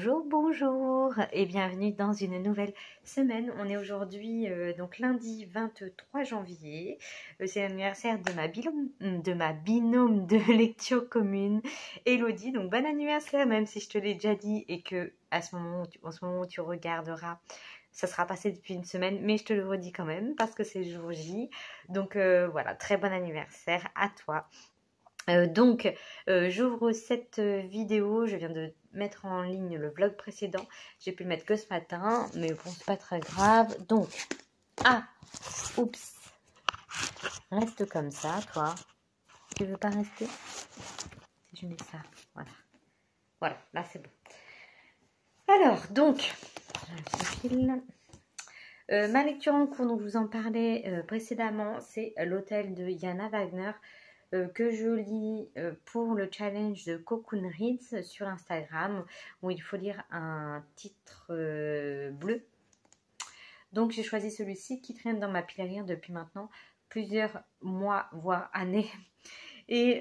Bonjour, bonjour et bienvenue dans une nouvelle semaine. On est aujourd'hui donc lundi 23 janvier. C'est l'anniversaire de ma binôme de lecture commune, Elodie. Donc bon anniversaire, même si je te l'ai déjà dit et que en ce moment où tu regarderas, ça sera passé depuis une semaine, mais je te le redis quand même parce que c'est le jour J. Donc voilà, très bon anniversaire à toi. J'ouvre cette vidéo, je viens de mettre en ligne le vlog précédent, j'ai pu le mettre que ce matin, mais bon c'est pas très grave. Donc, oups, reste comme ça toi, tu veux pas rester? Si je mets ça, voilà, là c'est bon. Alors donc, je file. Ma lecture en cours, donc je vous en parlais précédemment, c'est L'Hôtel de Jana Wagner, que je lis pour le challenge de Cocoon Reads sur Instagram, où il faut lire un titre bleu. Donc j'ai choisi celui-ci qui traîne dans ma pile à lire depuis maintenant plusieurs mois, voire années, et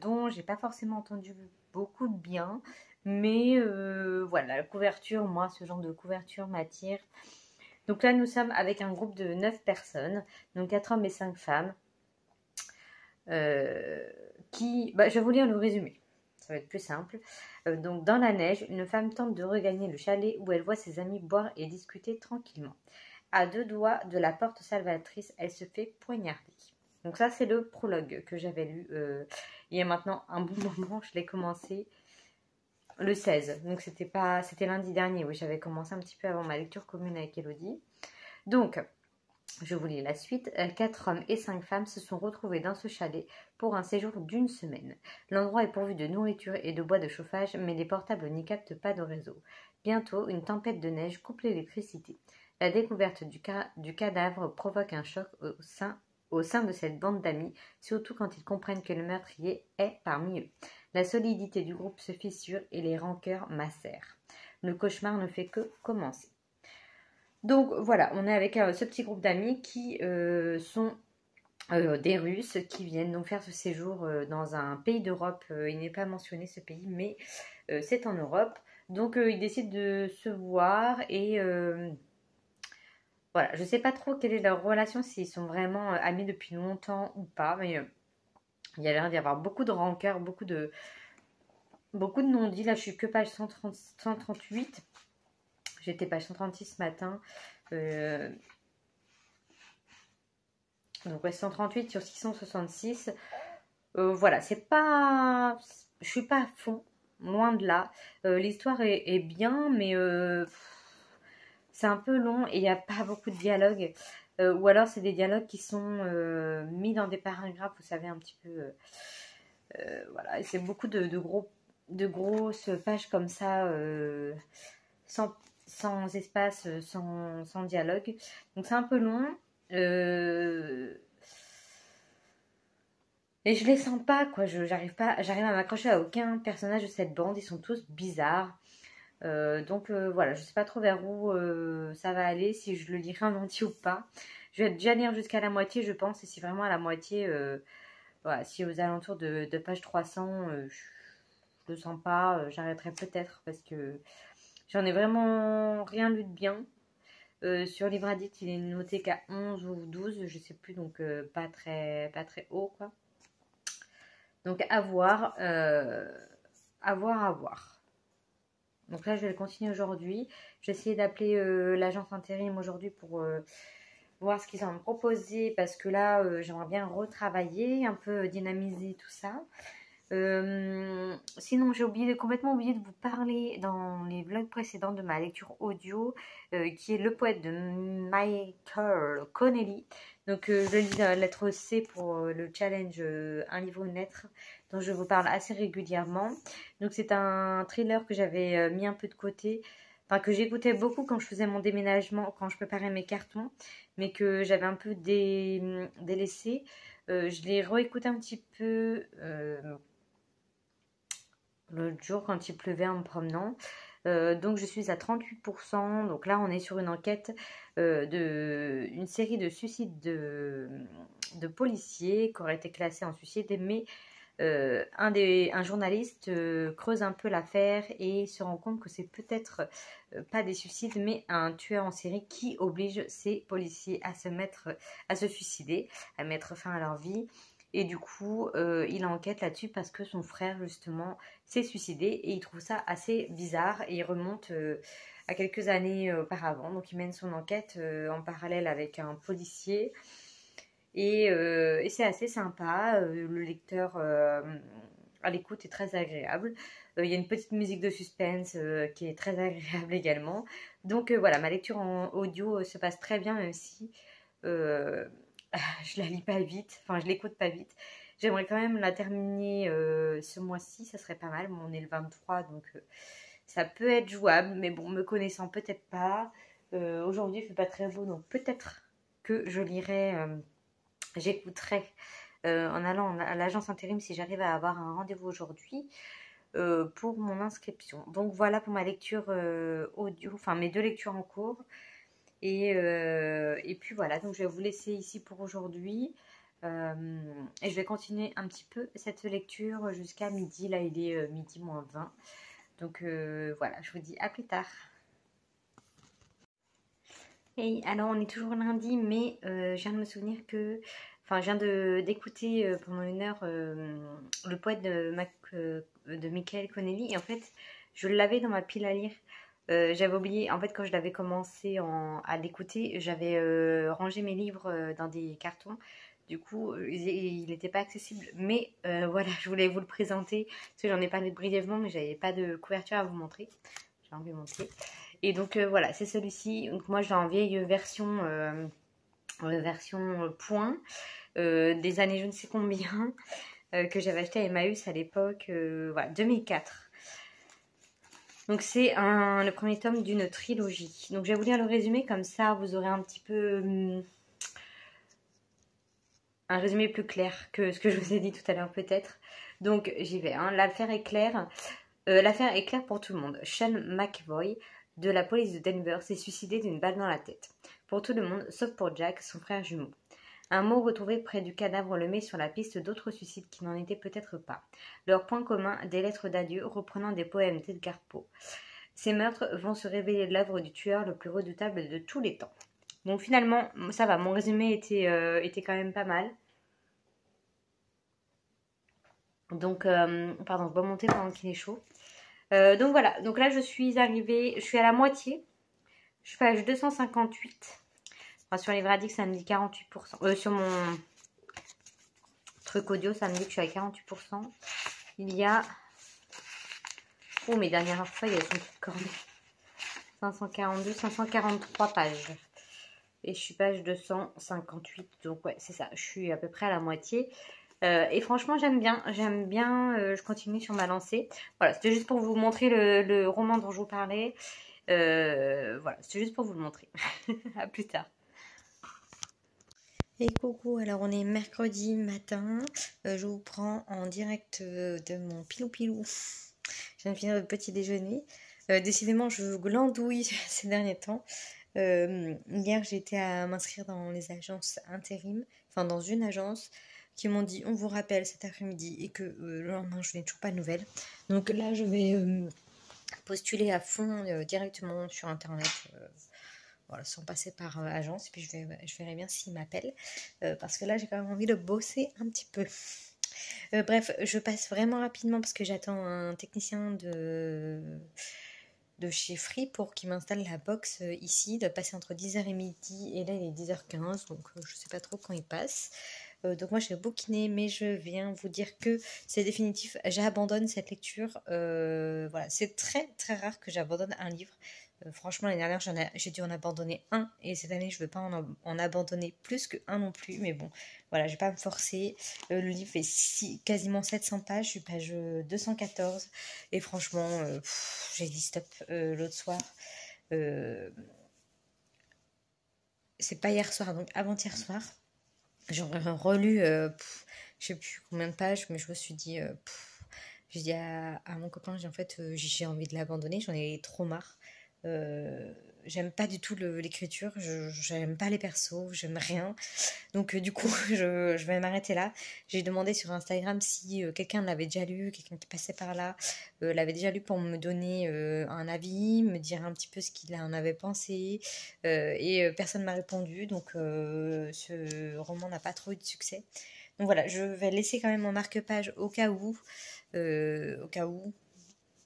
dont j'ai pas forcément entendu beaucoup de bien, mais voilà, la couverture, moi ce genre de couverture m'attire. Donc là nous sommes avec un groupe de 9 personnes, donc 4 hommes et 5 femmes. Je vais vous lire le résumé, ça va être plus simple. Donc dans la neige, une femme tente de regagner le chalet où elle voit ses amis boire et discuter tranquillement. À 2 doigts de la porte salvatrice, elle se fait poignarder. Donc ça c'est le prologue que j'avais lu il y a maintenant un bon moment. Je l'ai commencé le 16, donc c'était lundi dernier. Oui, j'avais commencé un petit peu avant ma lecture commune avec Elodie. Donc je vous lis la suite. 4 hommes et 5 femmes se sont retrouvés dans ce chalet pour un séjour d'une semaine. L'endroit est pourvu de nourriture et de bois de chauffage, mais les portables n'y captent pas de réseau. Bientôt, une tempête de neige coupe l'électricité. La découverte du cadavre provoque un choc au sein de cette bande d'amis, surtout quand ils comprennent que le meurtrier est parmi eux. La solidité du groupe se fissure et les rancœurs macèrent. Le cauchemar ne fait que commencer. Donc voilà, on est avec ce petit groupe d'amis qui sont des Russes qui viennent donc faire ce séjour dans un pays d'Europe. Il n'est pas mentionné ce pays, mais c'est en Europe. Donc ils décident de se voir et voilà, je ne sais pas trop quelle est leur relation, s'ils sont vraiment amis depuis longtemps ou pas, mais il y a l'air d'y avoir beaucoup de rancœur, beaucoup de non-dits. Là, je suis que page 138. J'étais page 136 ce matin. Donc ouais, 138 sur 666. Voilà, c'est pas... Je suis pas à fond, loin de là. L'histoire est bien, mais c'est un peu long et il n'y a pas beaucoup de dialogue. Ou alors c'est des dialogues qui sont mis dans des paragraphes, vous savez, un petit peu... voilà, et c'est beaucoup de grosses pages comme ça, sans espace, sans dialogue. Donc c'est un peu long. Et je les sens pas, quoi. J'arrive à m'accrocher à aucun personnage de cette bande. Ils sont tous bizarres. Voilà, je sais pas trop vers où ça va aller, si je le lirai en entier ou pas. Je vais déjà lire jusqu'à la moitié, je pense. Et si vraiment à la moitié, voilà, si aux alentours de page 300, je le sens pas, j'arrêterai peut-être parce que j'en ai vraiment rien lu de bien. Sur Livre Addict, il est noté qu'à 11 ou 12, je sais plus, donc pas très haut, quoi. Donc à voir, à voir. Donc là, je vais le continuer aujourd'hui. Je vais essayer d'appeler l'agence intérim aujourd'hui pour voir ce qu'ils ont à me proposer, parce que là, j'aimerais bien retravailler, un peu dynamiser tout ça. Sinon, j'ai complètement oublié de vous parler dans les vlogs précédents de ma lecture audio, qui est Le Poète de Michael Connelly. Donc je lis la lettre C pour le challenge Un livre, une lettre, dont je vous parle assez régulièrement. Donc c'est un thriller que j'avais mis un peu de côté, enfin que j'écoutais beaucoup quand je faisais mon déménagement, quand je préparais mes cartons, mais que j'avais un peu délaissé. Je l'ai réécouté un petit peu l'autre jour quand il pleuvait en me promenant. Donc je suis à 38%. Donc là on est sur une enquête une série de suicides de policiers qui auraient été classés en suicide, mais un journaliste creuse un peu l'affaire et se rend compte que c'est peut-être pas des suicides, mais un tueur en série qui oblige ses policiers à se suicider, à mettre fin à leur vie. Et du coup, il enquête là-dessus parce que son frère, justement, s'est suicidé et il trouve ça assez bizarre et il remonte à quelques années auparavant. Donc, il mène son enquête en parallèle avec un policier et c'est assez sympa. Le lecteur à l'écoute est très agréable. Il y a une petite musique de suspense qui est très agréable également. Donc voilà, ma lecture en audio se passe très bien, même si euh, je la lis pas vite, enfin je l'écoute pas vite. J'aimerais quand même la terminer ce mois-ci, ça serait pas mal. Bon, on est le 23, donc ça peut être jouable, mais bon, me connaissant peut-être pas. Aujourd'hui, il fait pas très beau, donc peut-être que j'écouterai en allant à l'agence intérim si j'arrive à avoir un rendez-vous aujourd'hui pour mon inscription. Donc voilà pour ma lecture audio, enfin mes 2 lectures en cours. Et puis voilà, donc je vais vous laisser ici pour aujourd'hui. Et je vais continuer un petit peu cette lecture jusqu'à midi. Là, il est midi moins 20. Donc voilà, je vous dis à plus tard. Et alors, on est toujours lundi, mais je viens de me souvenir que... Enfin, je viens d'écouter pendant 1 heure le poète de Michael Connelly. Et en fait, je l'avais dans ma pile à lire. J'avais oublié, en fait, quand je l'avais commencé à l'écouter, j'avais rangé mes livres dans des cartons. Du coup, il n'était pas accessible. Mais voilà, je voulais vous le présenter. Parce que j'en ai parlé brièvement, mais j'avais pas de couverture à vous montrer. J'ai envie de montrer. Et donc voilà, c'est celui-ci. Donc moi, j'ai en vieille version point des années je ne sais combien que j'avais acheté à Emmaüs à l'époque, voilà, 2004. Donc c'est le premier tome d'une trilogie. Donc je vais vous lire le résumé, comme ça vous aurez un petit peu un résumé plus clair que ce que je vous ai dit tout à l'heure peut-être. Donc j'y vais, hein. L'affaire est claire. L'affaire est claire pour tout le monde. Sean McVoy de la police de Denver s'est suicidé d'une balle dans la tête. Pour tout le monde, sauf pour Jack, son frère jumeau. Un mot retrouvé près du cadavre le met sur la piste d'autres suicides qui n'en étaient peut-être pas. Leur point commun, des lettres d'adieu reprenant des poèmes d'Edgar Poe. Ces meurtres vont se révéler l'œuvre du tueur le plus redoutable de tous les temps. Donc finalement, ça va, mon résumé était quand même pas mal. Donc, pardon, je vais monter pendant qu'il est chaud. Donc voilà, donc là je suis à la moitié. Je suis page 258. Enfin, sur les Livradix, ça me dit 48%. Sur mon truc audio, ça me dit que je suis à 48%. Il y a... Oh, mes dernières feuilles, elles sont toutes cornées. 542, 543 pages. Et je suis page 258. Donc ouais, c'est ça. Je suis à peu près à la moitié. Et franchement, j'aime bien. Je continue sur ma lancée. Voilà, c'était juste pour vous montrer le roman dont je vous parlais. Voilà, c'était juste pour vous le montrer. À plus tard. Et coucou, alors on est mercredi matin, je vous prends en direct de mon pilou-pilou. Je viens de finir le petit déjeuner. Décidément, je glandouille ces derniers temps. Hier, j'ai été à m'inscrire dans les agences intérim, enfin dans une agence, qui m'ont dit on vous rappelle cet après-midi et que le lendemain, je n'ai toujours pas de nouvelles. Donc là, je vais postuler à fond directement sur Internet. Voilà, sans passer par agence, et puis je verrai bien s'ils m'appellent, parce que là j'ai quand même envie de bosser un petit peu. Bref, je passe vraiment rapidement parce que j'attends un technicien de chez Free pour qu'il m'installe la box ici, de passer entre 10h et midi, et là il est 10h15, donc je sais pas trop quand il passe. Donc moi j'ai bouquiné, mais je viens vous dire que c'est définitif, j'abandonne cette lecture. Voilà, c'est très très rare que j'abandonne un livre. Franchement, l'année dernière, j'ai dû en abandonner un. Et cette année, je ne veux pas en abandonner plus qu'un non plus. Mais bon, voilà, je ne vais pas me forcer. Le livre fait quasiment 700 pages. Je suis page 214. Et franchement, j'ai dit stop l'autre soir. C'est pas hier soir, donc avant-hier soir. J'ai relu, je sais plus combien de pages, mais je me suis dit... j'ai dit à mon copain, en fait, j'ai envie de l'abandonner. J'en ai trop marre. J'aime pas du tout l'écriture, j'aime pas les persos, j'aime rien. Donc du coup, je vais m'arrêter là. J'ai demandé sur Instagram si quelqu'un l'avait déjà lu, quelqu'un qui passait par là, l'avait déjà lu pour me donner un avis, me dire un petit peu ce qu'il en avait pensé. Et personne m'a répondu, donc ce roman n'a pas trop eu de succès. Donc voilà, je vais laisser quand même mon marque-page au cas où, je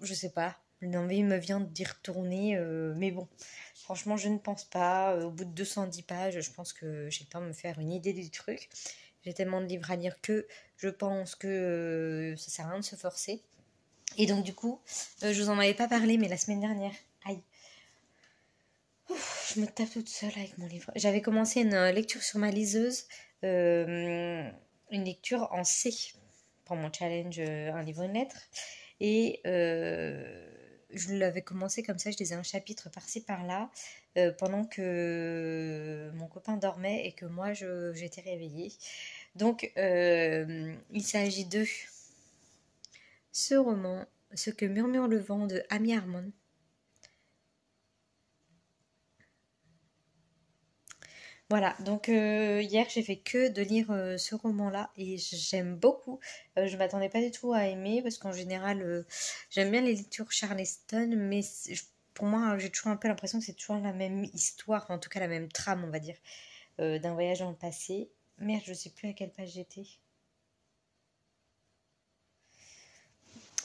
sais pas, l'envie me vient d'y retourner, mais bon, franchement, je ne pense pas. Au bout de 210 pages, je pense que j'ai le temps de me faire une idée du truc. J'ai tellement de livres à lire que je pense que ça sert à rien de se forcer. Et donc du coup, je vous en avais pas parlé, mais la semaine dernière, aïe, je me tape toute seule avec mon livre. J'avais commencé une lecture sur ma liseuse, une lecture en C pour mon challenge un livre une lettre. Et je l'avais commencé comme ça, je lisais un chapitre par-ci par-là, pendant que mon copain dormait et que moi j'étais réveillée. Donc il s'agit de ce roman, Ce que murmure le vent de Amy Armand. Voilà, donc hier j'ai fait que de lire ce roman-là et j'aime beaucoup. Je m'attendais pas du tout à aimer parce qu'en général j'aime bien les lectures Charleston, mais pour moi j'ai toujours un peu l'impression que c'est toujours la même histoire, enfin, en tout cas la même trame on va dire, d'un voyage dans le passé. Merde, je sais plus à quelle page j'étais.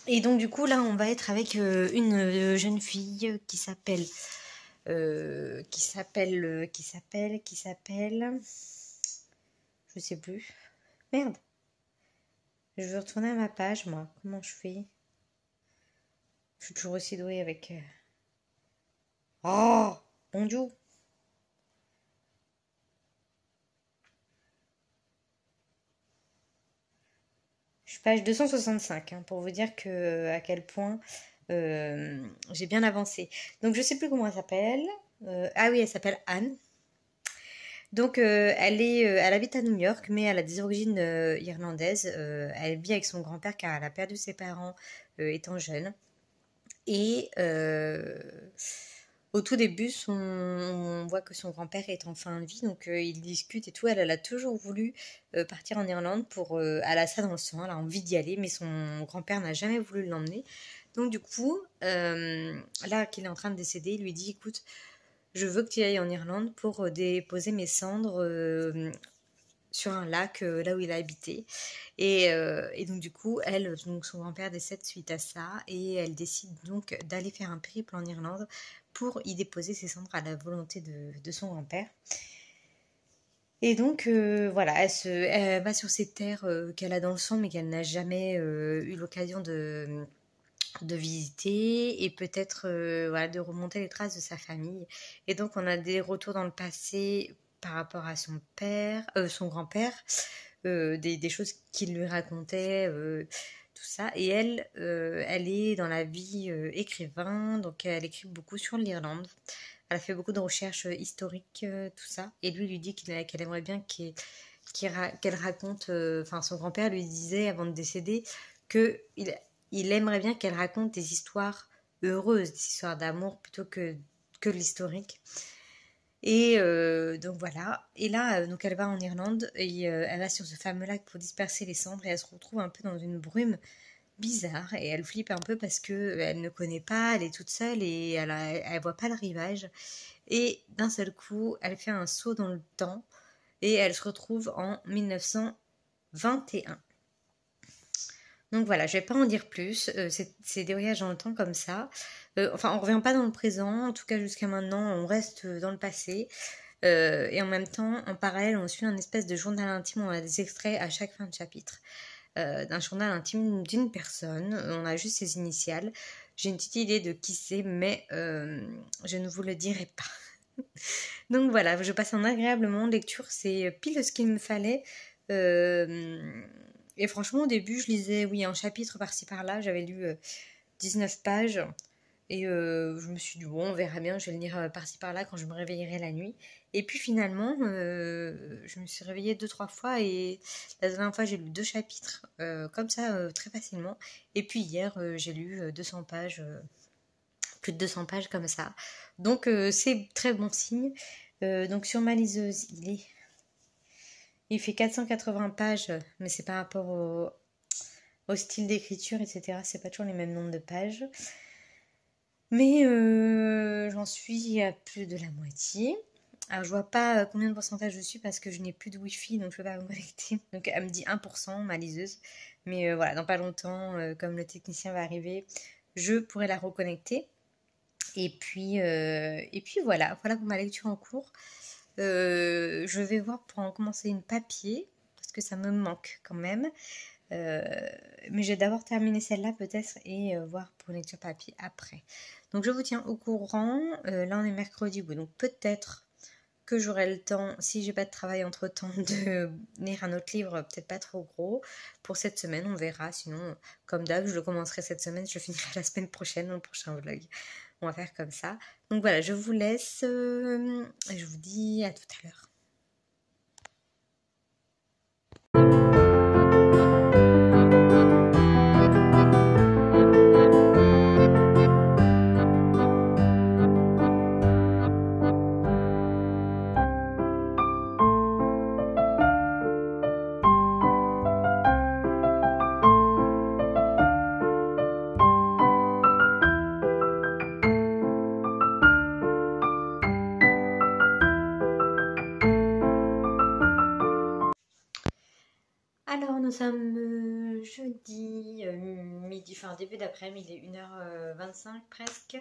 Et donc du coup là on va être avec une jeune fille qui s'appelle, je sais plus. Merde. Je veux retourner à ma page, moi. Comment je fais? Je suis toujours aussi douée avec... Oh, bon Dieu. Je suis page 265, hein, pour vous dire que à quel point j'ai bien avancé. Donc je sais plus comment elle s'appelle. Ah oui, elle s'appelle Anne. Donc elle habite à New York, mais elle a des origines irlandaises. Elle vit avec son grand-père car elle a perdu ses parents étant jeune. Et au tout début, on voit que son grand-père est en fin de vie, donc ils discutent et tout. Elle a toujours voulu partir en Irlande pour... elle a ça dans le sang, elle a envie d'y aller, mais son grand-père n'a jamais voulu l'emmener. Donc du coup, là qu'il est en train de décéder, il lui dit, écoute, je veux que tu ailles en Irlande pour déposer mes cendres sur un lac là où il a habité. Et donc du coup, donc son grand-père décède suite à ça et elle décide donc d'aller faire un périple en Irlande pour y déposer ses cendres à la volonté de son grand-père. Et donc voilà, elle va sur ces terres qu'elle a dans le sang mais qu'elle n'a jamais eu l'occasion de visiter et peut-être voilà, de remonter les traces de sa famille. Et donc on a des retours dans le passé par rapport à son père, son grand-père, des choses qu'il lui racontait, tout ça. Et elle est dans la vie écrivain, donc elle écrit beaucoup sur l'Irlande. Elle a fait beaucoup de recherches historiques, tout ça. Et lui dit qu'elle aimerait bien qu'elle raconte, enfin son grand-père lui disait avant de décéder que il aimerait bien qu'elle raconte des histoires heureuses, des histoires d'amour plutôt que de l'historique. Et donc voilà. Et là, donc elle va en Irlande et elle va sur ce fameux lac pour disperser les cendres et elle se retrouve un peu dans une brume bizarre et elle flippe un peu parce que elle ne connaît pas, elle est toute seule et elle voit pas le rivage. Et d'un seul coup, elle fait un saut dans le temps et elle se retrouve en 1921. Donc voilà, je vais pas en dire plus. C'est des voyages dans le temps comme ça. Enfin, on revient pas dans le présent. En tout cas, jusqu'à maintenant, on reste dans le passé. Et en même temps, en parallèle, on suit un espèce de journal intime. On a des extraits à chaque fin de chapitre d'un journal intime d'une personne. On a juste ses initiales. J'ai une petite idée de qui c'est, mais je ne vous le dirai pas. Donc voilà, je passe un agréable moment de lecture. C'est pile ce qu'il me fallait. Et franchement, au début, je lisais, oui, un chapitre par-ci par-là. J'avais lu 19 pages. Et je me suis dit, bon, on verra bien, je vais le lire par-ci par-là quand je me réveillerai la nuit. Et puis finalement, je me suis réveillée 2-3 fois et la dernière fois, j'ai lu 2 chapitres comme ça, très facilement. Et puis hier, j'ai lu 200 pages plus de 200 pages comme ça. Donc c'est très bon signe. Donc sur ma liseuse, il fait 480 pages, mais c'est par rapport au style d'écriture, etc. C'est pas toujours les mêmes nombres de pages. Mais j'en suis à plus de la moitié. Alors je vois pas combien de pourcentage je suis parce que je n'ai plus de wifi, donc je peux pas me connecter. Donc elle me dit 1% ma liseuse. Mais voilà, dans pas longtemps, comme le technicien va arriver, je pourrai la reconnecter. Et puis voilà pour ma lecture en cours. Je vais voir pour en commencer une papier, parce que ça me manque quand même. Mais je vais d'abord terminer celle-là peut-être et voir pour une lecture papier après. Donc je vous tiens au courant. Là on est mercredi, donc peut-être que j'aurai le temps, si j'ai pas de travail entre temps, de lire un autre livre, peut-être pas trop gros. Pour cette semaine, on verra. Sinon, comme d'hab, je le commencerai cette semaine, je le finirai la semaine prochaine dans le prochain vlog. On va faire comme ça. Donc voilà, je vous laisse. Et je vous dis à tout à l'heure. Alors nous sommes jeudi midi, enfin début d'après-midi, il est 1h25 presque.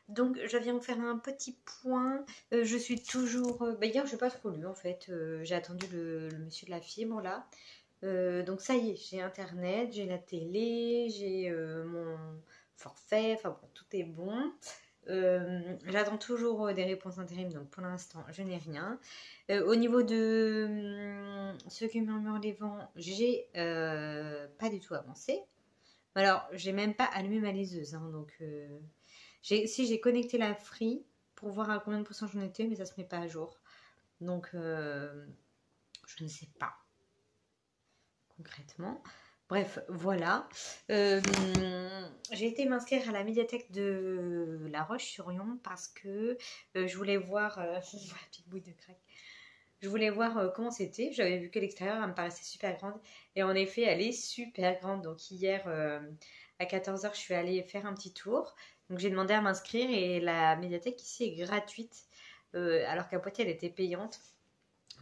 Donc je viens vous faire un petit point. Je suis toujours... hier je n'ai pas trop lu en fait. J'ai attendu le monsieur de la fibre là. Donc ça y est, j'ai internet, j'ai la télé, j'ai mon forfait, enfin bon, tout est bon. J'attends toujours des réponses intérim, donc pour l'instant je n'ai rien. Au niveau de ce qui murmure les vents, j'ai pas du tout avancé. Alors j'ai même pas allumé ma liseuse, hein, donc si j'ai connecté la Free pour voir à combien de pourcents j'en étais, mais ça se met pas à jour. Donc je ne sais pas concrètement. Bref, voilà. J'ai été m'inscrire à la médiathèque de La Roche-sur-Yon parce que je voulais voir... la petite bouille de crack. Je voulais voir comment c'était. J'avais vu que l'extérieur, elle me paraissait super grande. Et en effet, elle est super grande. Donc hier, à 14h, je suis allée faire un petit tour. Donc j'ai demandé à m'inscrire et la médiathèque ici est gratuite. Alors qu'à Poitiers, elle était payante.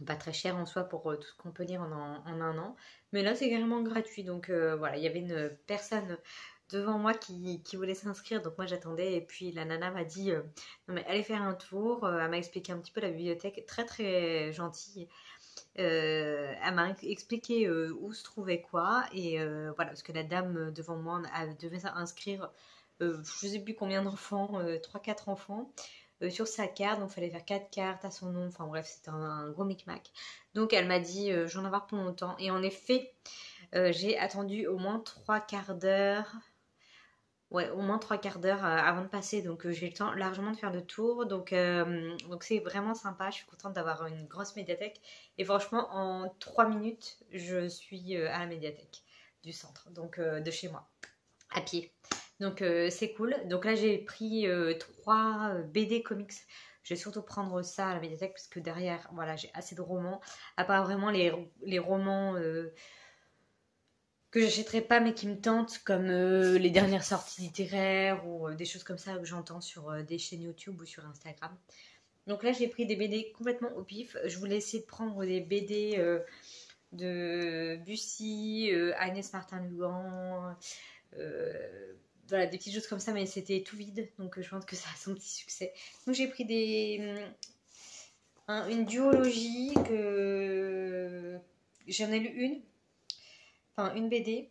Pas très cher en soi pour tout ce qu'on peut lire en un an. Mais là, c'est carrément gratuit. Donc voilà, il y avait une personne devant moi qui voulait s'inscrire. Donc moi, j'attendais. Et puis la nana m'a dit non, mais allez faire un tour. Elle m'a expliqué un petit peu la bibliothèque. Très, très gentille. Elle m'a expliqué où se trouvait quoi. Et voilà, parce que la dame devant moi devait s'inscrire, je ne sais plus combien d'enfants, 3-4 enfants. Sur sa carte, donc il fallait faire 4 cartes à son nom, enfin bref, c'était un gros micmac. Donc elle m'a dit, j'en ai avoir pour longtemps. Et en effet, j'ai attendu au moins 3 quarts d'heure, ouais, au moins 3 quarts d'heure avant de passer, donc j'ai eu le temps largement de faire le tour. Donc c'est vraiment sympa, je suis contente d'avoir une grosse médiathèque. Et franchement, en 3 minutes, je suis à la médiathèque du centre, donc de chez moi, à pied. Donc c'est cool. Donc là j'ai pris 3 BD comics. Je vais surtout prendre ça à la médiathèque parce que derrière, voilà, j'ai assez de romans. À part vraiment les romans que j'achèterai pas mais qui me tentent, comme les dernières sorties littéraires ou des choses comme ça que j'entends sur des chaînes YouTube ou sur Instagram. Donc là j'ai pris des BD complètement au pif. Je voulais essayer de prendre des BD de Bussy, Agnès Martin-Lugan, voilà, des petites choses comme ça, mais c'était tout vide, donc je pense que ça a son petit succès. Donc j'ai pris une duologie que j'en ai lu une BD.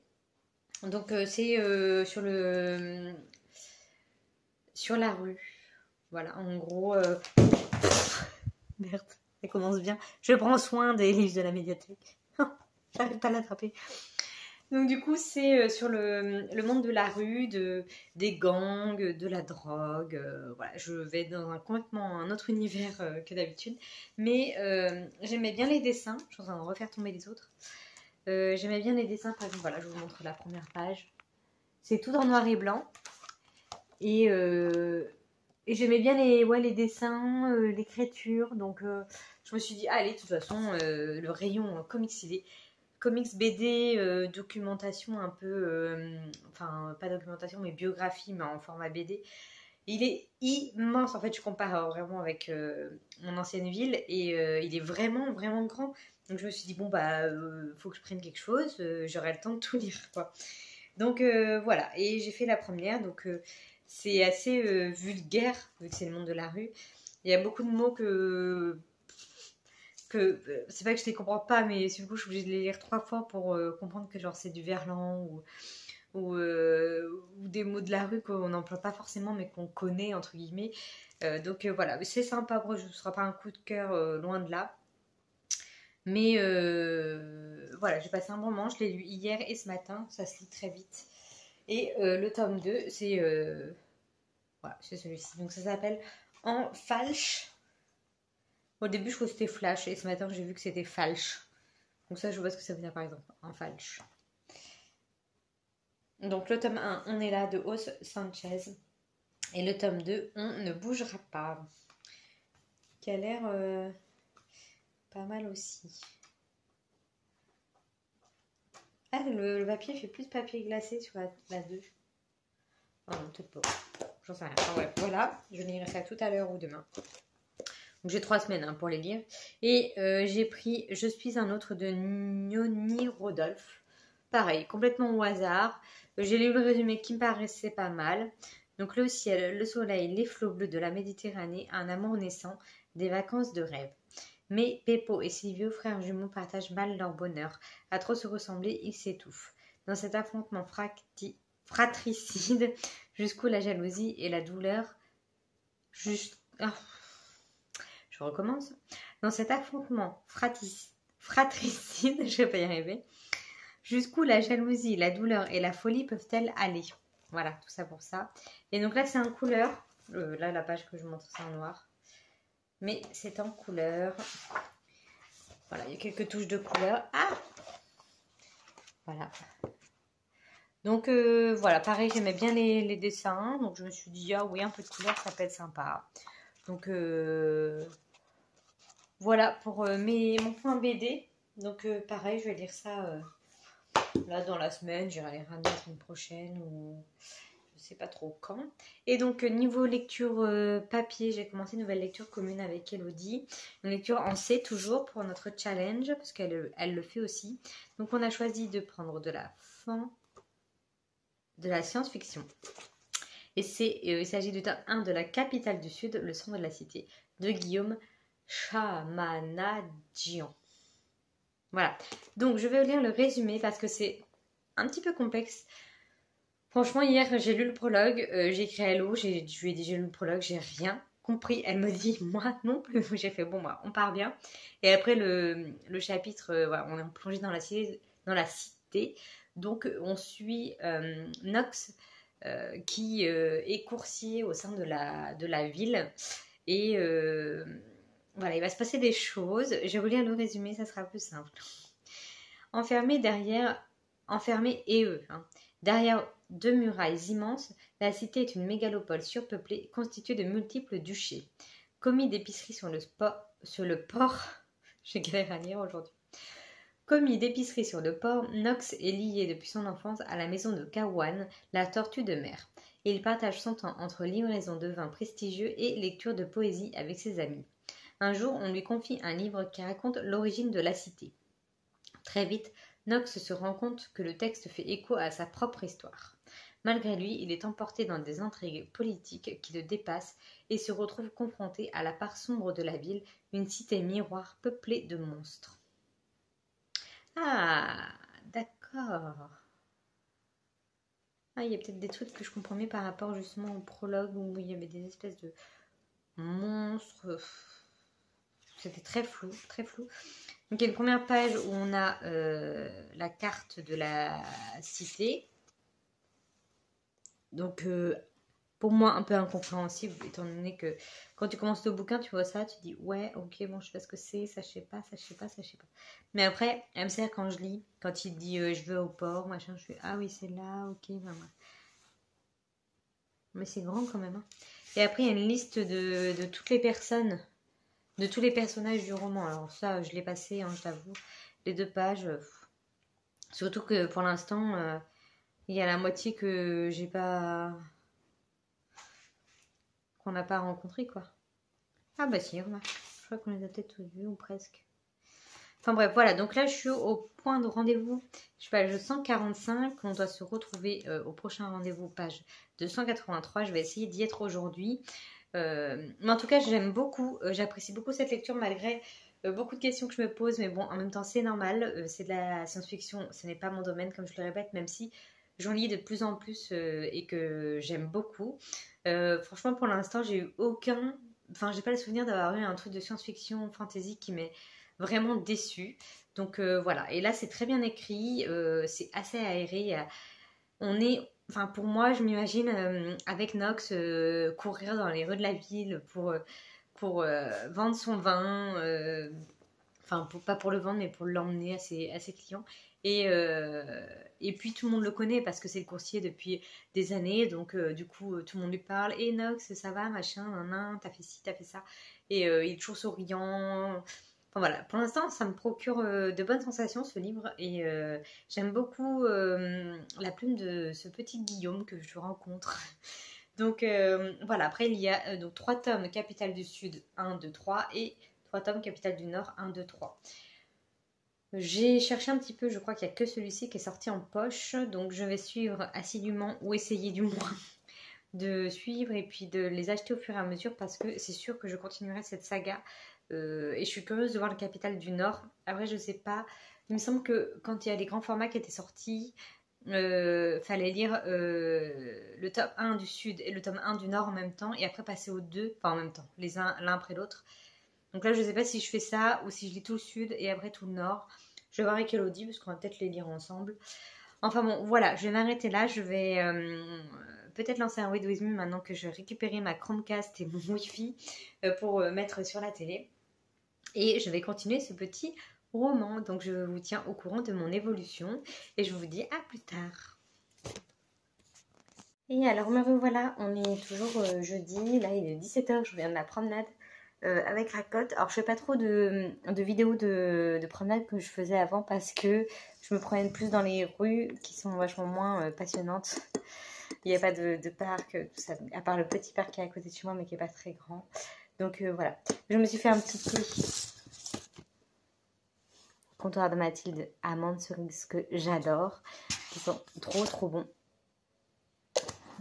Donc c'est sur la rue. Voilà, en gros, merde, ça commence bien. Je prends soin des livres de la médiathèque. J'arrive pas à l'attraper. Donc du coup, c'est sur le monde de la rue, des gangs, de la drogue. Voilà, je vais dans complètement un autre univers que d'habitude. Mais j'aimais bien les dessins. Je suis en train de refaire tomber les autres. J'aimais bien les dessins. Par exemple, voilà, je vous montre la première page. C'est tout en noir et blanc. Et et j'aimais bien les dessins, l'écriture. Donc je me suis dit, allez, de toute façon, le rayon comics BD, documentation un peu, enfin pas documentation mais biographie mais en format BD. Il est immense, en fait je compare vraiment avec mon ancienne ville et il est vraiment vraiment grand. Donc je me suis dit bon bah faut que je prenne quelque chose, j'aurai le temps de tout lire quoi. Donc voilà, et j'ai fait la première, donc c'est assez vulgaire vu que c'est le monde de la rue. Il y a beaucoup de mots que c'est pas que je les comprends pas, mais du coup je suis obligée de les lire 3 fois pour comprendre que genre c'est du verlan ou des mots de la rue qu'on n'emploie pas forcément mais qu'on connaît entre guillemets. Donc voilà, c'est sympa, ce ne sera pas un coup de cœur loin de là. Mais voilà, j'ai passé un bon moment, je l'ai lu hier et ce matin, ça se lit très vite. Et le tome 2, c'est voilà, c'est celui-ci. Donc ça s'appelle En Falche. Au début, je crois que c'était Flash et ce matin, j'ai vu que c'était Falche. Donc ça, je vois ce que ça veut dire par exemple, En Falche. Donc le tome 1, On est là de Os Sanchez. Et le tome 2, On ne bougera pas. Qui a l'air pas mal aussi. Ah, le papier fait plus de papier glacé sur la 2. Oh non, peut-être pas. J'en sais rien. Enfin, ouais, voilà, je lirai ça tout à l'heure ou demain. Donc j'ai 3 semaines pour les lire. Et j'ai pris Je suis un autre de Nioni Rodolphe. Pareil, complètement au hasard. J'ai lu le résumé qui me paraissait pas mal. Donc le ciel, le soleil, les flots bleus de la Méditerranée, un amour naissant, des vacances de rêve. Mais Peppo et Silvio, frères jumeaux, partagent mal leur bonheur. À trop se ressembler, ils s'étouffent. Dans cet affrontement fratricide, jusqu'où la jalousie et la douleur... Je recommence. Dans cet affrontement fratricide, je vais pas y arriver, jusqu'où la jalousie, la douleur et la folie peuvent-elles aller? Voilà, tout ça pour ça. Et donc là, c'est en couleur. Là, la page que je montre, c'est en noir. Mais c'est en couleur. Voilà, il y a quelques touches de couleur. Ah! Voilà. Donc voilà, pareil, j'aimais bien les dessins. Donc je me suis dit, ah oui, un peu de couleur, ça peut être sympa. Donc voilà pour mon point BD. Donc pareil, je vais lire ça là dans la semaine. J'irai les ramener la semaine prochaine ou je sais pas trop quand. Et donc niveau lecture papier, j'ai commencé une nouvelle lecture commune avec Elodie. Une lecture en C toujours pour notre challenge parce qu'elle le fait aussi. Donc on a choisi de prendre de la science-fiction. Et il s'agit du tome 1 de La capitale du Sud, le sang de la cité, de Guillaume Chamanadjian. Voilà. Donc, je vais lire le résumé parce que c'est un petit peu complexe. Franchement, hier, j'ai lu le prologue. J'ai écrit à Hello. Je lui ai dit, j'ai lu le prologue. J'ai rien compris. Elle me dit, moi non plus. J'ai fait, bon, moi, on part bien. Et après, le chapitre, voilà, on est plongé dans la cité. Donc, on suit Nox qui est coursier au sein de la ville. Et voilà, il va se passer des choses. Je vais vous lire le résumé, ça sera plus simple. Enfermé et eux. Derrière 2 murailles immenses, la cité est une mégalopole surpeuplée constituée de multiples duchés. Commis d'épicerie sur le port. J'ai galère à lire aujourd'hui. Commis d'épicerie sur le port, Nox est lié depuis son enfance à la maison de Kawan, la tortue de mer. Il partage son temps entre livraison de vins prestigieux et lecture de poésie avec ses amis. Un jour, on lui confie un livre qui raconte l'origine de la cité. Très vite, Nox se rend compte que le texte fait écho à sa propre histoire. Malgré lui, il est emporté dans des intrigues politiques qui le dépassent et se retrouve confronté à la part sombre de la ville, une cité miroir peuplée de monstres. Ah, d'accord. Ah, il y a peut-être des trucs que je comprends mieux par rapport justement au prologue où il y avait des espèces de monstres. C'était très flou, très flou. Donc il y a une première page où on a la carte de la cité. Donc pour moi un peu incompréhensible étant donné que quand tu commences le bouquin tu vois ça, tu dis ouais ok bon je sais pas ce que c'est, ça je sais pas, ça je sais pas, ça je sais pas. Mais après elle me sert quand je lis, quand il dit je veux au port, machin, je fais ah oui c'est là, ok, maman. Mais c'est grand quand même. Hein. Et après, il y a une liste de toutes les personnes, de tous les personnages du roman. Alors ça, je l'ai passé, hein, je t'avoue, les 2 pages. Surtout que pour l'instant, il y a la moitié que j'ai pas... qu'on n'a pas rencontré, quoi. Ah bah si, remarque. Je crois qu'on les a peut-être tous vus, ou presque. Enfin bref, voilà. Donc là, je suis au point de rendez-vous. Je suis page 145. On doit se retrouver au prochain rendez-vous, page 283. Je vais essayer d'y être aujourd'hui. Mais en tout cas, j'aime beaucoup. J'apprécie beaucoup cette lecture malgré beaucoup de questions que je me pose. Mais bon, en même temps, c'est normal. C'est de la science-fiction. Ce n'est pas mon domaine, comme je le répète, même si j'en lis de plus en plus et que j'aime beaucoup. Franchement, pour l'instant, j'ai eu aucun... Enfin, j'ai pas le souvenir d'avoir eu un truc de science-fiction, fantasy qui m'est vraiment déçue. Donc voilà. Et là, c'est très bien écrit. C'est assez aéré. On est... Enfin, pour moi, je m'imagine avec Nox courir dans les rues de la ville pour vendre son vin. Enfin, pas pour le vendre, mais pour l'emmener à ses clients. Et puis, tout le monde le connaît parce que c'est le coursier depuis des années. Donc, du coup, tout le monde lui parle. « Et Nox, ça va, machin, nan, t'as fait ci, t'as fait ça. » Et il est toujours souriant. Enfin, voilà. Pour l'instant, ça me procure de bonnes sensations, ce livre. Et j'aime beaucoup la plume de ce petit Guillaume que je rencontre. Donc, voilà. Après, il y a donc 3 tomes Capitale du Sud, 1, 2, 3. Et 3 tomes Capitale du Nord, 1, 2, 3. J'ai cherché un petit peu, je crois qu'il n'y a que celui-ci qui est sorti en poche, donc je vais suivre assidûment, ou essayer du moins de suivre et puis de les acheter au fur et à mesure parce que c'est sûr que je continuerai cette saga et je suis curieuse de voir le Capitale du Nord. Après, je sais pas, il me semble que quand il y a les grands formats qui étaient sortis, fallait lire le tome 1 du Sud et le tome 1 du Nord en même temps et après passer aux 2, enfin en même temps, l'un après l'autre. Donc là, je ne sais pas si je fais ça ou si je lis tout le sud et après tout le nord. Je vais voir avec Elodie parce qu'on va peut-être les lire ensemble. Enfin bon, voilà, je vais m'arrêter là. Je vais peut-être lancer un Read With Me maintenant que je récupérais ma Chromecast et mon Wi-Fi pour mettre sur la télé. Et je vais continuer ce petit roman. Donc je vous tiens au courant de mon évolution et je vous dis à plus tard. Et alors me revoilà, on est toujours jeudi. Là, il est 17h, je viens de la promenade. Avec Racotte. Alors je fais pas trop de vidéos de promenade que je faisais avant parce que je me promène plus dans les rues qui sont vachement moins passionnantes. Il n'y a pas de parc, tout ça, à part le petit parc qui est à côté de chez moi mais qui est pas très grand. Donc voilà, je me suis fait un petit thé comptoir de Mathilde amande cerise que j'adore, qui sont trop bons.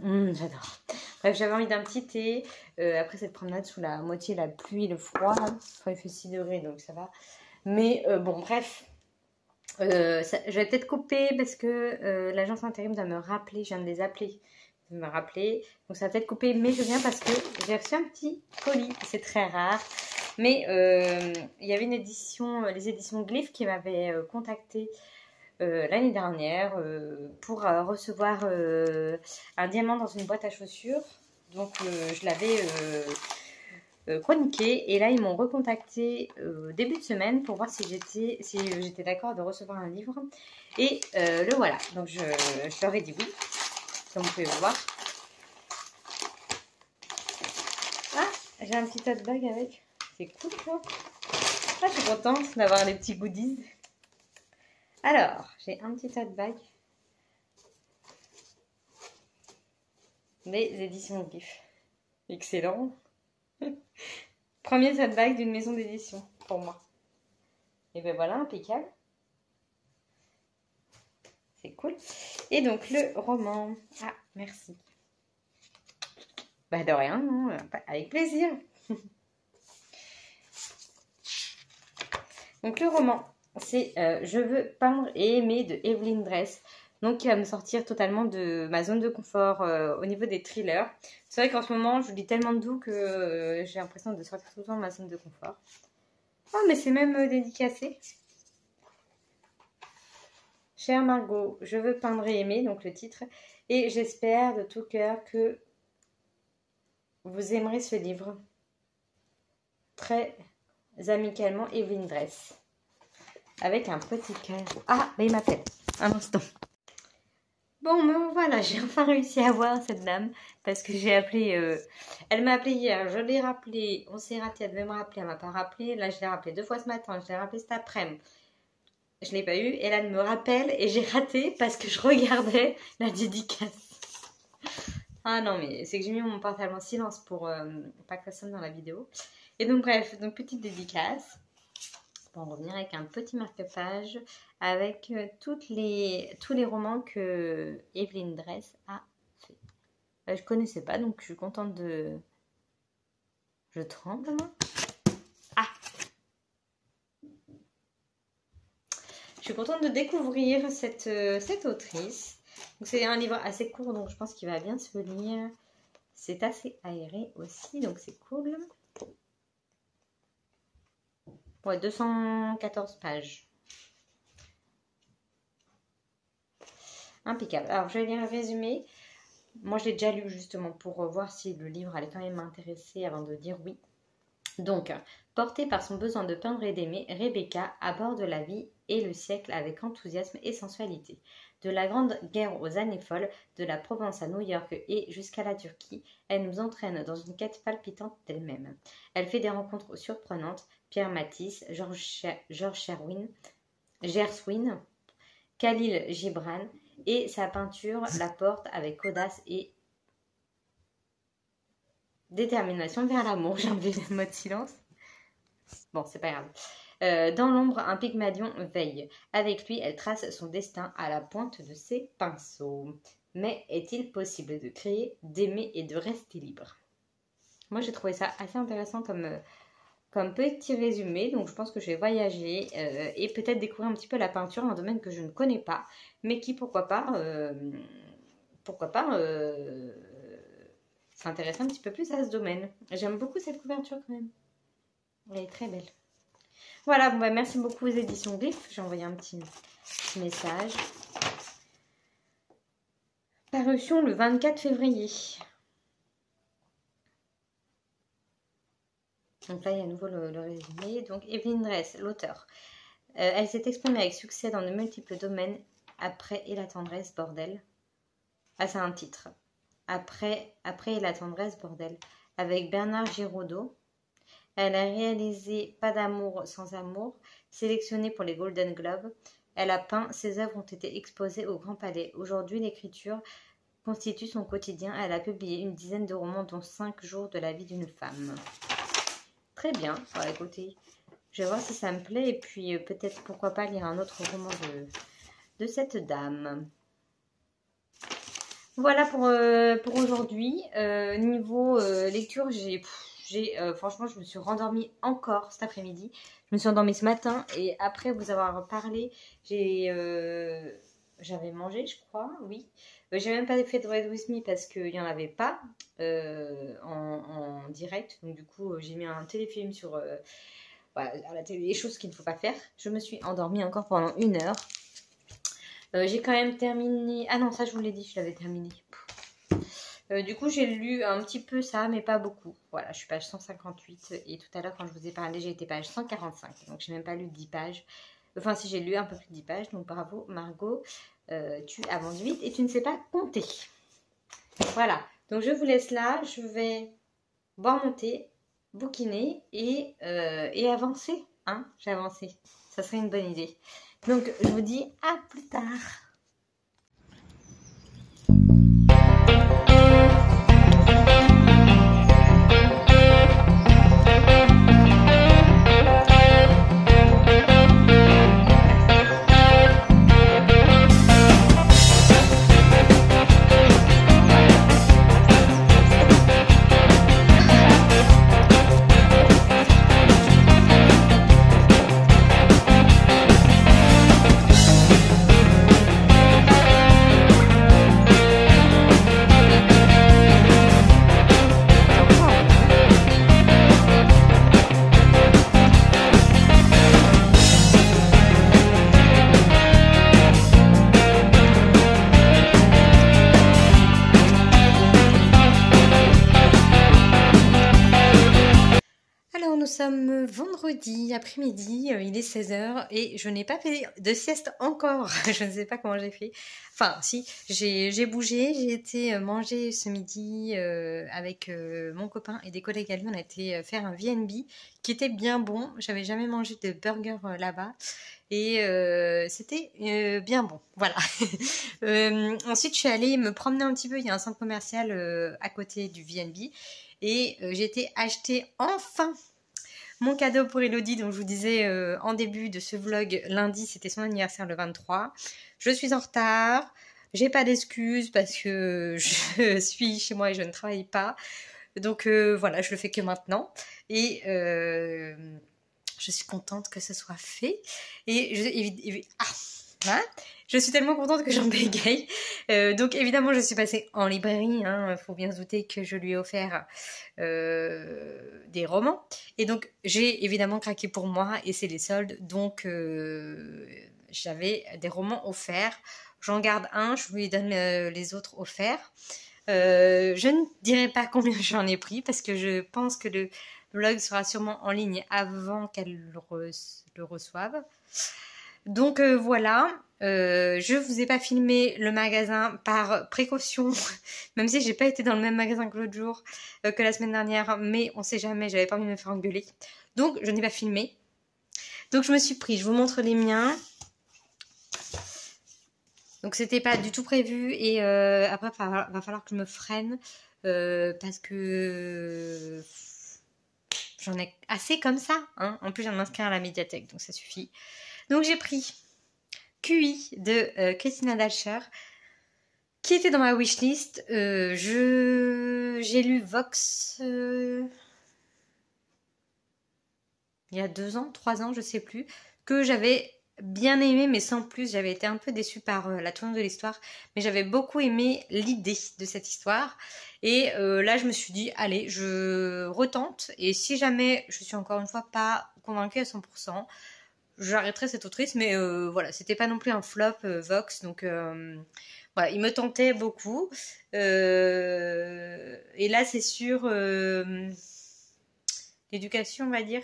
J'adore. Bref, j'avais envie d'un petit thé. Après cette promenade sous la moitié la pluie et le froid. Enfin, il fait 6 degrés, donc ça va. Mais bon, bref. Je vais peut-être couper parce que l'agence intérim doit me rappeler. Je viens de les appeler. De me rappeler. Donc ça va peut-être couper. Mais je viens parce que j'ai reçu un petit colis. C'est très rare. Mais il y avait une édition, les éditions Glyph qui m'avaient contacté l'année dernière pour recevoir un diamant dans une boîte à chaussures. Donc je l'avais chroniqué et là ils m'ont recontacté début de semaine pour voir si j'étais d'accord de recevoir un livre et le voilà. Donc je leur ai dit oui, comme vous pouvez voir. Ah, j'ai un petit tote bag avec, c'est cool ça. Ah, je suis contente d'avoir les petits goodies. Alors, j'ai un petit tote bag. Les éditions Glyph. Excellent. Premier tote bag d'une maison d'édition pour moi. Et ben voilà, impeccable. C'est cool. Et donc, le roman. Ah, merci. Bah de rien, non, avec plaisir. Donc, le roman. C'est Je veux peindre et aimer de Evelyn Dress. Donc qui va me sortir totalement de ma zone de confort au niveau des thrillers. C'est vrai qu'en ce moment je lis tellement de doux que j'ai l'impression de sortir tout le temps de ma zone de confort. Oh mais c'est même dédicacé. Chère Margot, je veux peindre et aimer, donc le titre. Et j'espère de tout cœur que vous aimerez ce livre. Très amicalement Evelyn Dress. Avec un petit cœur. Ah, mais il m'appelle. Un instant. Bon, ben voilà, j'ai enfin réussi à voir cette dame parce que j'ai appelé. Elle m'a appelé hier, je l'ai rappelé. On s'est raté, elle devait me rappeler, elle m'a pas rappelé. Là, je l'ai rappelé 2 fois ce matin, je l'ai rappelé cet après-midi. Je l'ai pas eu et là, elle me rappelle et j'ai raté parce que je regardais la dédicace. Ah non, mais c'est que j'ai mis mon portable en silence pour pas que ça sonne dans la vidéo. Et donc, bref, donc petite dédicace. On va revenir avec un petit marque-page avec tous les romans que Evelyne Dress a fait. Je connaissais pas, donc je suis contente de... Je tremble, moi. Ah! Je suis contente de découvrir cette autrice. C'est un livre assez court, donc je pense qu'il va bien se lire. C'est assez aéré aussi, donc c'est cool. Ouais, 214 pages. Impeccable. Alors, je vais lire le résumé. Moi, je l'ai déjà lu justement pour voir si le livre allait quand même m'intéresser avant de dire oui. Donc, portée par son besoin de peindre et d'aimer, Rebecca aborde la vie et le siècle avec enthousiasme et sensualité. De la Grande Guerre aux années folles, de la Provence à New York et jusqu'à la Turquie, elle nous entraîne dans une quête palpitante d'elle-même. Elle fait des rencontres surprenantes, Pierre Matisse, Gerswin, Khalil Gibran, et sa peinture la porte avec audace et détermination vers l'amour. J'ai enlevé le mode silence. Bon, c'est pas grave. Dans l'ombre, un Pygmalion veille. Avec lui, elle trace son destin à la pointe de ses pinceaux. Mais est-il possible de créer, d'aimer et de rester libre? Moi, j'ai trouvé ça assez intéressant comme petit résumé. Donc, je pense que je vais voyager et peut-être découvrir un petit peu la peinture, un domaine que je ne connais pas, mais qui, pourquoi pas s'intéresser un petit peu plus à ce domaine. J'aime beaucoup cette couverture quand même. Elle est très belle. Voilà, bon bah merci beaucoup aux éditions Glyph. J'ai envoyé un petit message. Parution le 24 février. Donc là, il y a à nouveau le résumé. Donc, Evelyne Dress, l'auteur. Elle s'est exprimée avec succès dans de multiples domaines. Après et la tendresse, bordel. Ah, c'est un titre. Après et la tendresse, bordel. Avec Bernard Giraudot. Elle a réalisé Pas d'amour sans amour, sélectionnée pour les Golden Globes. Elle a peint, ses œuvres ont été exposées au Grand Palais. Aujourd'hui, l'écriture constitue son quotidien. Elle a publié une dizaine de romans, dont 5 jours de la vie d'une femme. Très bien. Bon, écoutez, je vais voir si ça me plaît et puis peut-être pourquoi pas lire un autre roman de cette dame. Voilà pour aujourd'hui. Niveau lecture, franchement, je me suis rendormie encore cet après-midi. Je me suis endormie ce matin et après vous avoir parlé, j'avais mangé, je crois, oui. J'ai même pas fait de Read With Me parce qu'il n'y en avait pas en direct. Donc du coup, j'ai mis un téléfilm sur voilà, à la télé, les choses qu'il ne faut pas faire. Je me suis endormie encore pendant 1 heure. J'ai quand même terminé... Ah non, ça je vous l'ai dit, je l'avais terminé. Du coup, j'ai lu un petit peu ça, mais pas beaucoup. Voilà, je suis page 158. Et tout à l'heure, quand je vous ai parlé, j'ai été page 145. Donc, j'ai même pas lu 10 pages. Enfin, si j'ai lu un peu plus de 10 pages. Donc, bravo, Margot. Tu avances vite et tu ne sais pas compter. Voilà. Donc, je vous laisse là. Je vais boire mon thé, bouquiner et avancer. Hein, j'ai avancé. Ça serait une bonne idée. Donc, je vous dis à plus tard. vendredi après-midi, il est 16h et je n'ai pas fait de sieste encore. Je ne sais pas comment j'ai fait. Enfin, si, j'ai bougé, j'ai été manger ce midi avec mon copain et des collègues à lui. On a été faire un VNB qui était bien bon. J'avais jamais mangé de burger là-bas. Et c'était bien bon, voilà. Ensuite, je suis allée me promener un petit peu. Il y a un centre commercial à côté du VNB. Et j'ai été acheter enfin mon cadeau pour Elodie, dont je vous disais en début de ce vlog, lundi, c'était son anniversaire le 23. Je suis en retard, j'ai pas d'excuses parce que je suis chez moi et je ne travaille pas. Donc voilà, je le fais que maintenant. Et je suis contente que ce soit fait. Et je suis tellement contente que j'en bégaye. Donc évidemment, je suis passée en librairie. Faut bien se douter que je lui ai offert des romans. Et donc j'ai évidemment craqué pour moi et c'est les soldes. Donc j'avais des romans offerts. J'en garde un, je lui donne les autres offerts. Je ne dirai pas combien j'en ai pris parce que je pense que le vlog sera sûrement en ligne avant qu'elle le reçoive. Donc voilà, je vous ai pas filmé le magasin par précaution, même si j'ai pas été dans le même magasin que l'autre jour, que la semaine dernière, mais on sait jamais, j'avais pas envie de me faire engueuler. Donc je n'ai pas filmé. Donc je me suis pris, je vous montre les miens. Donc c'était pas du tout prévu et après va falloir que je me freine parce que j'en ai assez comme ça. En plus je viens de m'inscrire à la médiathèque donc ça suffit. Donc j'ai pris QI de Christina Dalcher qui était dans ma wishlist. J'ai lu Vox il y a 2 ans, 3 ans, je sais plus, que j'avais bien aimé mais sans plus. J'avais été un peu déçue par la tournure de l'histoire, mais j'avais beaucoup aimé l'idée de cette histoire. Et là je me suis dit allez, je retente et si jamais je suis encore une fois pas convaincue à 100%, j'arrêterai cette autrice, mais voilà, c'était pas non plus un flop Vox, donc voilà, il me tentait beaucoup. Et là, c'est sur l'éducation, on va dire.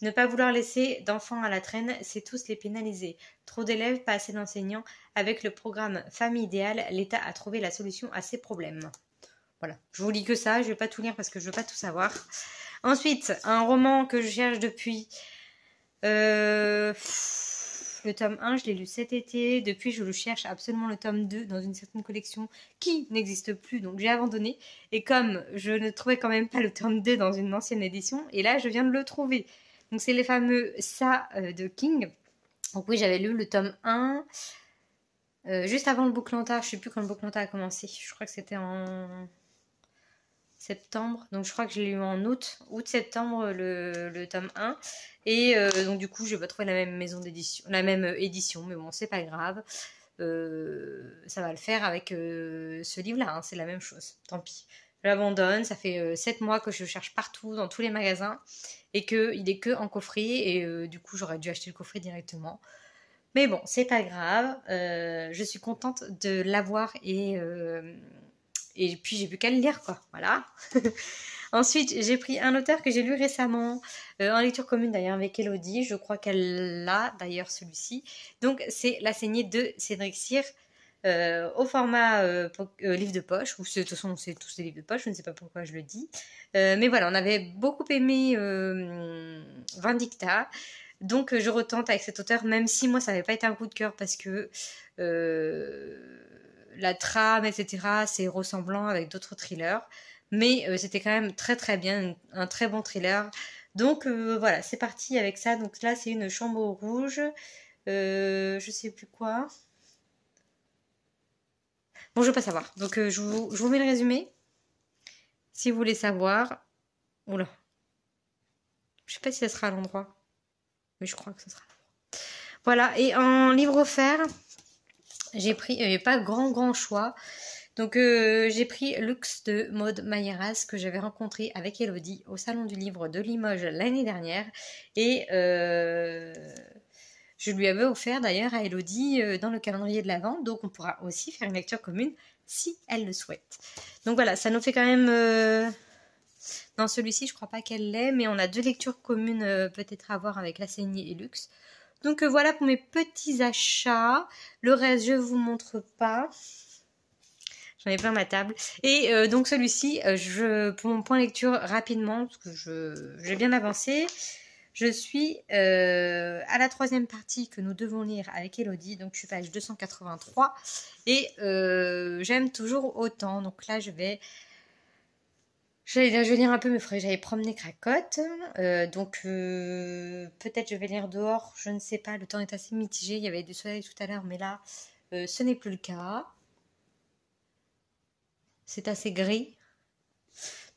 Ne pas vouloir laisser d'enfants à la traîne, c'est tous les pénaliser. Trop d'élèves, pas assez d'enseignants. Avec le programme Famille idéale, l'État a trouvé la solution à ces problèmes. Voilà, je vous lis que ça, je vais pas tout lire parce que je veux pas tout savoir. Ensuite, un roman que je cherche depuis... le tome 1, je l'ai lu cet été. Depuis, je le cherche absolument le tome 2 dans une certaine collection qui n'existe plus, donc j'ai abandonné. Et comme je ne trouvais quand même pas le tome 2 dans une ancienne édition, et là, je viens de le trouver. Donc, c'est les fameux Ça de King. Donc, oui, j'avais lu le tome 1 juste avant le Bouclanta. Je ne sais plus quand le Bouclanta a commencé. Je crois que c'était en septembre. Donc, je crois que je l'ai lu en août-septembre, le tome 1. Et donc du coup je vais trouver la même maison d'édition, la même édition, mais bon c'est pas grave, ça va le faire avec ce livre là, c'est la même chose, tant pis. Je l'abandonne, ça fait 7 mois que je cherche partout dans tous les magasins et qu'il est que en coffret et du coup j'aurais dû acheter le coffret directement. Mais bon c'est pas grave, je suis contente de l'avoir et puis j'ai plus qu'à le lire quoi, voilà. Ensuite, j'ai pris un auteur que j'ai lu récemment, en lecture commune d'ailleurs avec Elodie. Je crois qu'elle l'a d'ailleurs celui-ci. Donc, c'est La saignée de Cédric Cyr au format livre de poche. Ou de toute façon, c'est tous des livres de poche. Je ne sais pas pourquoi je le dis. Mais voilà, on avait beaucoup aimé Vindicta. Donc, je retente avec cet auteur, même si moi, ça n'avait pas été un coup de cœur parce que la trame, etc., c'est ressemblant avec d'autres thrillers. Mais c'était quand même très très bien, un très bon thriller. Donc voilà, c'est parti avec ça. Donc là, c'est une chambre rouge. Je sais plus quoi. Bon, je veux pas savoir. Donc je vous mets le résumé. Si vous voulez savoir. Oula. Je sais pas si ça sera à l'endroit. Mais je crois que ça sera à l'endroit. Voilà, et en livre offert, j'ai pris, il n'y avait pas grand choix. Donc j'ai pris Lux de Maud Mayeras que j'avais rencontré avec Elodie au Salon du Livre de Limoges l'année dernière. Et je lui avais offert d'ailleurs à Elodie dans le calendrier de l'Avent. Donc on pourra aussi faire une lecture commune si elle le souhaite. Donc voilà, ça nous fait quand même Dans celui-ci, je crois pas qu'elle l'ait, mais on a 2 lectures communes peut-être à voir avec La Saignée et Luxe. Donc voilà pour mes petits achats. Le reste, je vous montre pas. J'en ai plein ma table. Et donc celui-ci, pour mon point lecture rapidement, parce que j'ai bien avancé. Je suis à la 3e partie que nous devons lire avec Elodie. Donc je suis page 283. Et j'aime toujours autant. Donc là, je vais lire un peu mes frais. J'allais promener Cracotte. Donc peut-être je vais lire dehors. Je ne sais pas. Le temps est assez mitigé. Il y avait du soleil tout à l'heure. Mais là, ce n'est plus le cas. C'est assez gris.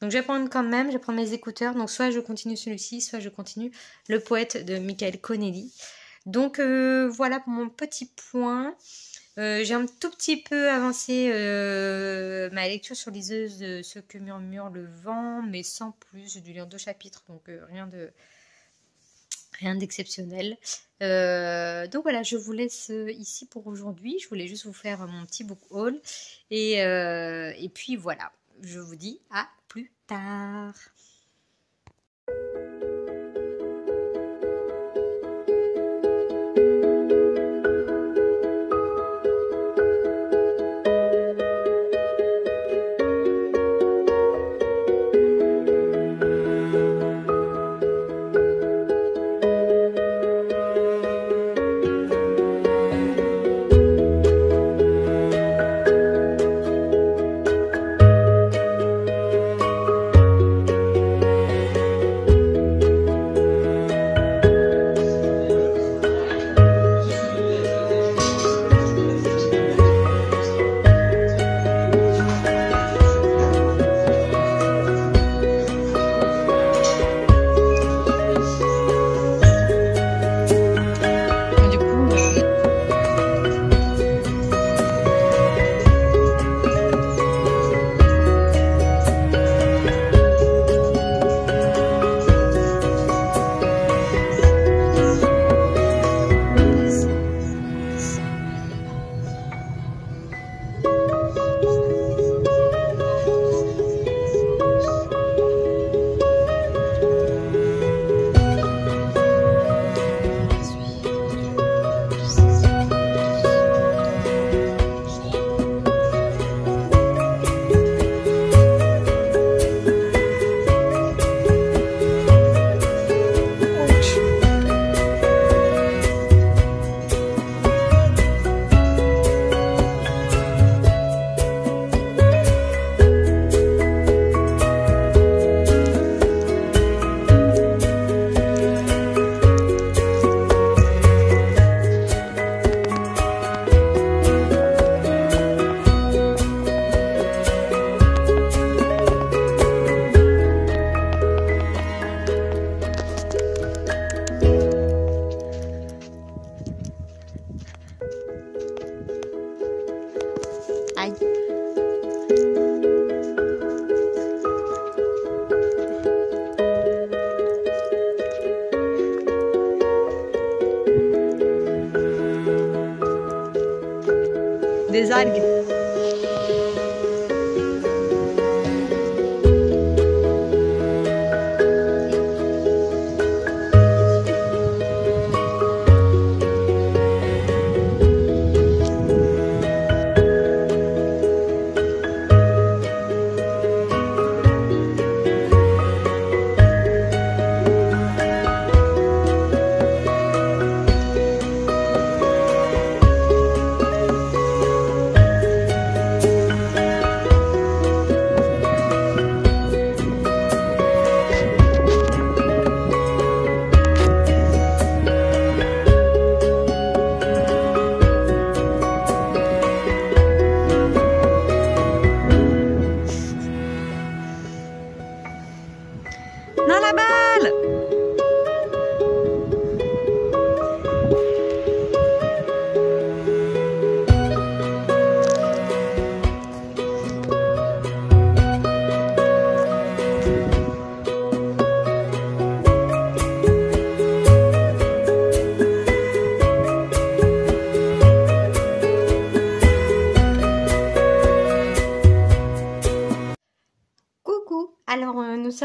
Donc je vais prendre quand même. Je vais prendre mes écouteurs. Donc soit je continue celui-ci. Soit je continue Le Poète de Michael Connelly. Donc voilà pour mon petit point. J'ai un tout petit peu avancé ma lecture sur liseuse de Ce que murmure le vent, mais sans plus. J'ai dû lire 2 chapitres, donc rien d'exceptionnel. Donc voilà, je vous laisse ici pour aujourd'hui. Je voulais juste vous faire mon petit book haul. Et puis voilà, je vous dis à plus tard. Des algues.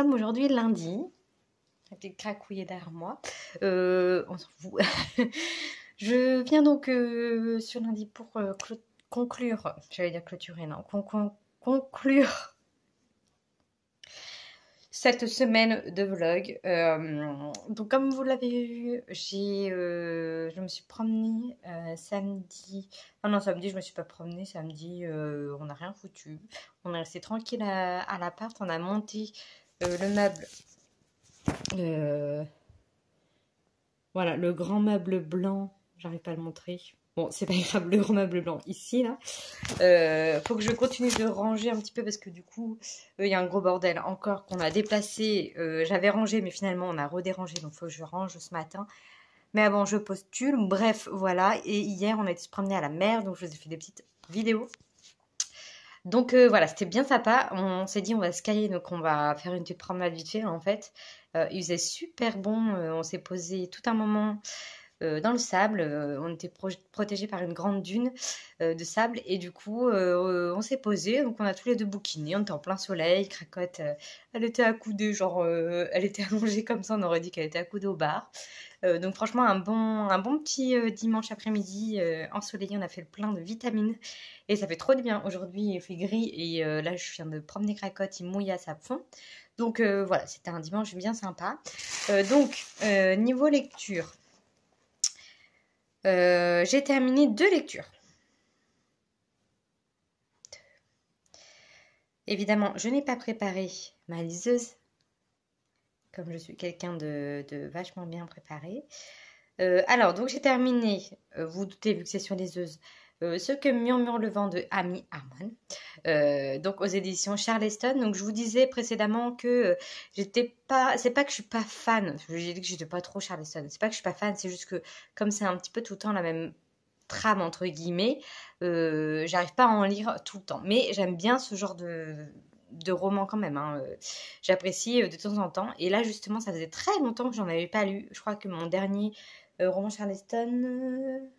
sommes aujourd'hui lundi. Un petit cracouillé derrière moi. On s'en fout. Je viens donc sur lundi pour conclure, j'allais dire clôturer, non, conclure cette semaine de vlog. Donc comme vous l'avez vu, je me suis promenée samedi. Oh non, samedi je me suis pas promenée. Samedi on n'a rien foutu. On est resté tranquille à l'appart. On a monté le meuble. Voilà, le grand meuble blanc. J'arrive pas à le montrer. Bon, c'est pas grave, le grand meuble blanc ici, là. Faut que je continue de ranger un petit peu parce que du coup, il y a un gros bordel encore qu'on a déplacé. J'avais rangé, mais finalement, on a redérangé. Donc, faut que je range ce matin. Mais avant, je postule. Bref, voilà. Et hier, on a été se promener à la mer. Donc, je vous ai fait des petites vidéos. Donc, voilà, c'était bien sympa. On s'est dit, on va se cailler. Donc, on va faire une petite promenade vite fait, en fait. Il faisait super bon. On s'est posé tout un moment dans le sable. On était protégés par une grande dune de sable et du coup on s'est posé, donc on a tous les deux bouquiné, on était en plein soleil. Cracotte elle était accoudée, genre elle était allongée comme ça, on aurait dit qu'elle était accoudée au bar. Donc franchement un bon petit dimanche après-midi ensoleillé, on a fait le plein de vitamines et ça fait trop de bien. Aujourd'hui il fait gris et là je viens de promener Cracotte, il mouille à sa fond. Donc voilà, c'était un dimanche bien sympa. Donc niveau lecture, j'ai terminé 2 lectures. Évidemment, je n'ai pas préparé ma liseuse, comme je suis quelqu'un de vachement bien préparé. Alors, donc j'ai terminé, vous vous doutez, vu que c'est sur liseuse, Ce que murmure le vent de Amy Harmon, donc aux éditions Charleston. Donc je vous disais précédemment que j'étais pas, c'est pas que je suis pas fan, j'ai dit que j'étais pas trop Charleston, c'est pas que je suis pas fan, c'est juste que comme c'est un petit peu tout le temps la même trame entre guillemets, j'arrive pas à en lire tout le temps, mais j'aime bien ce genre de roman quand même, hein. J'apprécie de temps en temps, et là justement ça faisait très longtemps que j'en avais pas lu. Je crois que mon dernier roman Charleston,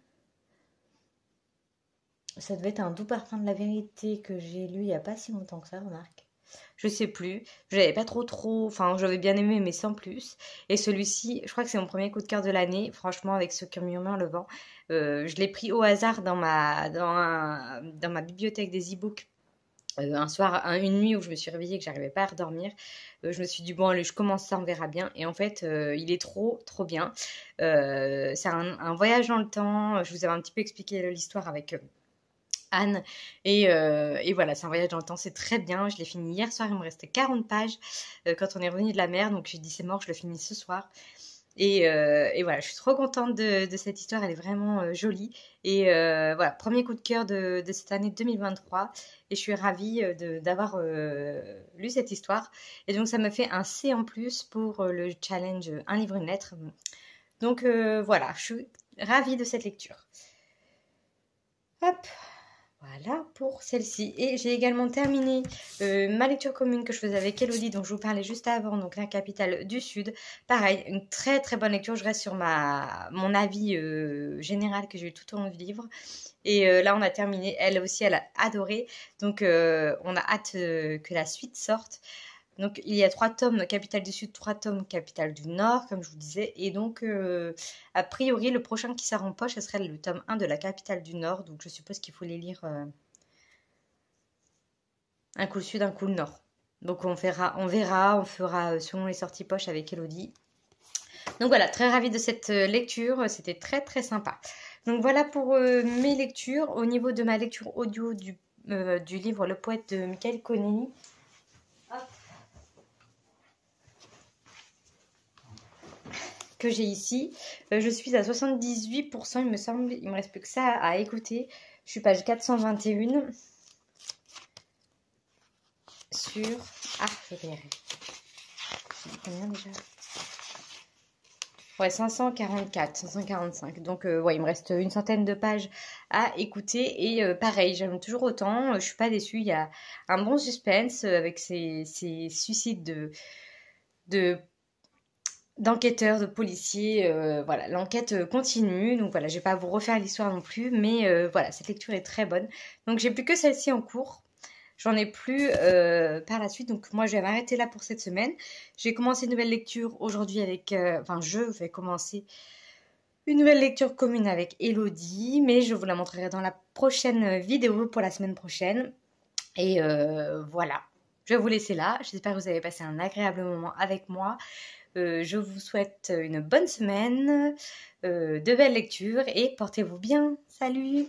ça devait être Un doux parfum de la vérité que j'ai lu il n'y a pas si longtemps que ça, remarque. Je sais plus. Je l'avais pas trop. Enfin, j'avais bien aimé, mais sans plus. Et celui-ci, je crois que c'est mon premier coup de cœur de l'année. Franchement, avec Ce que murmure le vent. Je l'ai pris au hasard dans ma bibliothèque des e-books. Un soir, une nuit où je me suis réveillée et que j'arrivais pas à redormir, je me suis dit bon allez, je commence ça, on verra bien. Et en fait, il est trop bien. C'est un voyage dans le temps. Je vous avais un petit peu expliqué l'histoire avec Anne. Et voilà, c'est un voyage dans le temps, c'est très bien. Je l'ai fini hier soir, il me restait 40 pages quand on est revenu de la mer. Donc j'ai dit c'est mort, je le finis ce soir. Et voilà, je suis trop contente de cette histoire, elle est vraiment jolie. Et voilà, premier coup de cœur de cette année 2023. Et je suis ravie d'avoir lu cette histoire. Et donc ça me fait un C en plus pour le challenge Un livre, une lettre. Donc voilà, je suis ravie de cette lecture. Hop! Voilà pour celle-ci. Et j'ai également terminé ma lecture commune que je faisais avec Elodie, dont je vous parlais juste avant, donc La capitale du Sud. Pareil, une très très bonne lecture. Je reste sur mon avis général que j'ai eu tout au long du livre. Et là, on a terminé. Elle aussi, elle a adoré. Donc, on a hâte que la suite sorte. Donc, il y a 3 tomes Capitale du Sud, 3 tomes Capitale du Nord, comme je vous disais. Et donc, a priori, le prochain qui sort en poche, ce serait le tome 1 de la Capitale du Nord. Donc, je suppose qu'il faut les lire un coup le Sud, un coup le Nord. Donc, on verra, on fera selon les sorties poche avec Elodie. Donc, voilà, très ravie de cette lecture. C'était très, très sympa. Donc, voilà pour mes lectures. Au niveau de ma lecture audio du livre Le Poète de Michael Connelly. Que j'ai ici. Je suis à 78%, il me semble. Il me reste plus que ça à écouter. Je suis page 421 sur... Ah, je verrai. J'ai dit combien déjà? Ouais, 544, 545. Donc, ouais, il me reste une centaine de pages à écouter. Et pareil, j'aime toujours autant. Je suis pas déçue. Il y a un bon suspense avec ces suicides d'enquêteurs, de policiers. Voilà, l'enquête continue. Donc voilà, je vais pas vous refaire l'histoire non plus, mais voilà, cette lecture est très bonne. Donc j'ai plus que celle-ci en cours. j'en ai plus par la suite. Donc moi, je vais m'arrêter là pour cette semaine. J'ai commencé une nouvelle lecture aujourd'hui avec... Enfin, je vais commencer une nouvelle lecture commune avec Elodie, mais je vous la montrerai dans la prochaine vidéo pour la semaine prochaine. Et voilà, je vais vous laisser là. J'espère que vous avez passé un agréable moment avec moi. Je vous souhaite une bonne semaine, de belles lectures et portez-vous bien. Salut!